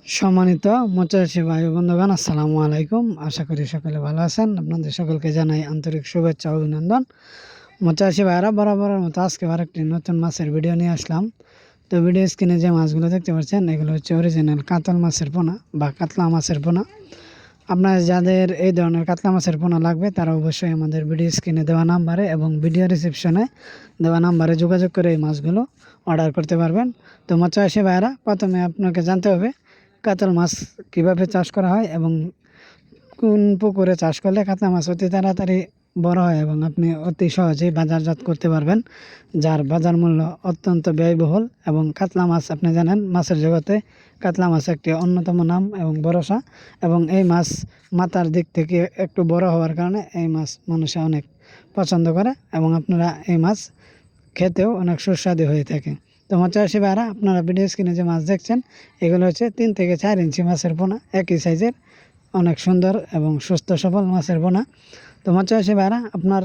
সম্মানিত মৎস্যচাষী ভাই ও বন্ধুগণ, আসসালামু আলাইকুম। আশা করি সকলে ভালো আছেন। আপনাদের সকলকে জানাই আন্তরিক শুভেচ্ছা ও অভিনন্দন। মৎস্যচাষী ভাইরা বরাবরের মতো আজকে আরেকটি নতুন মাছের ভিডিও নিয়ে আসলাম। তো ভিডিও স্ক্রিনে যে মাছগুলো দেখতে পাচ্ছেন এগুলো হচ্ছে অরিজিনাল কাতল মাছের পোনা বা কাতলা মাছের পোনা। আপনার যাদের এই ধরনের কাতলা মাছের পোনা লাগবে তারা অবশ্যই আমাদের ভিডিও স্ক্রিনে দেওয়া নাম্বারে এবং ভিডিও রিসেপশনে দেওয়া নাম্বারে যোগাযোগ করে এই মাছগুলো অর্ডার করতে পারবেন। তো মৎস্যচাষী ভাইরা প্রথমে আপনাকে জানতে হবে কাতল মাছ কীভাবে চাষ করা হয় এবং কোন পুকুরে চাষ করলে কাতলা মাছ অতি তাড়াতাড়ি বড় হয় এবং আপনি অতি সহজেই বাজারজাত করতে পারবেন, যার বাজার মূল্য অত্যন্ত ব্যয়বহুল। এবং কাতলা মাছ আপনি জানেন মাছের জগতে কাতলা মাছ একটি অন্যতম নাম এবং ভরসা। এবং এই মাছ মাথার দিক থেকে একটু বড় হওয়ার কারণে এই মাছ মানুষে অনেক পছন্দ করে এবং আপনারা এই মাছ খেতেও অনেক সুস্বাদু হয়ে থাকে। তো মৎস্যচাষী ভাইরা আপনারা ভিডিও স্ক্রিনে যে মাছ দেখছেন এগুলো হচ্ছে 3 থেকে 4 ইঞ্চি মাছের পোনা, একই সাইজের, অনেক সুন্দর এবং সুস্থ সবল মাছের পোনা। তো মৎস্যচাষী ভাইরা আপনার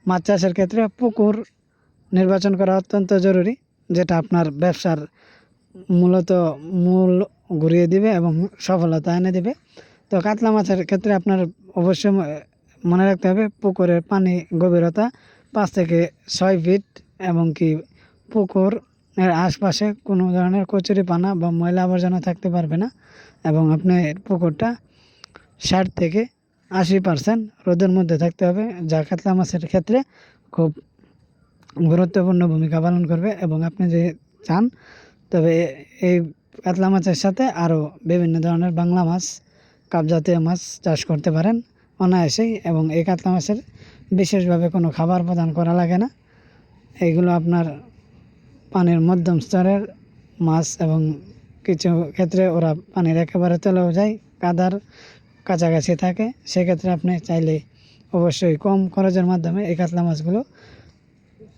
মাছ চাষের ক্ষেত্রে পুকুর নির্বাচন করা অত্যন্ত জরুরি, যেটা আপনার ব্যবসার মূল ঘুরিয়ে দিবে এবং সফলতা এনে দেবে। তো কাতলা মাছের ক্ষেত্রে আপনার অবশ্যই মনে রাখতে হবে পুকুরের পানি গভীরতা 5 থেকে 6 ফিট এবং কি পুকুর এর আশপাশে কোনো ধরনের কচুরিপানা বা ময়লা আবর্জনা থাকতে পারবে না। এবং আপনার পুকুরটা 60 থেকে 80% রোদের মধ্যে থাকতে হবে, যা কাতলা মাছের ক্ষেত্রে খুব গুরুত্বপূর্ণ ভূমিকা পালন করবে। এবং আপনি যে চান তবে এই কাতলা মাছের সাথে আরও বিভিন্ন ধরনের বাংলা মাছ, কাপ জাতীয় মাছ চাষ করতে পারেন অনায়াসেই। এবং এই কাতলা মাছের বিশেষভাবে কোনো খাবার প্রদান করা লাগে না। এইগুলো আপনার পানির মধ্যম স্তরের মাছ এবং কিছু ক্ষেত্রে ওরা পানির একেবারে তলেও যায়, কাদার কাছাকাছি থাকে। সেক্ষেত্রে আপনি চাইলে অবশ্যই কম খরচের মাধ্যমে এই কাতলা মাছগুলো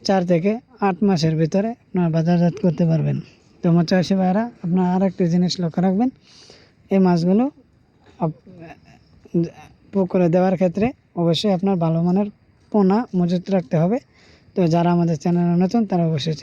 4 থেকে 8 মাসের ভিতরে আপনার বাজারজাত করতে পারবেন। তো মৎস্যচাষী ভাইরা আপনার আরেকটি জিনিস লক্ষ্য রাখবেন, এই মাছগুলো পুকুরে দেওয়ার ক্ষেত্রে অবশ্যই আপনার ভালো মানের পোনা মজুত রাখতে হবে। তো যারা আমাদের চ্যানেলে নতুন তারা অবশ্যই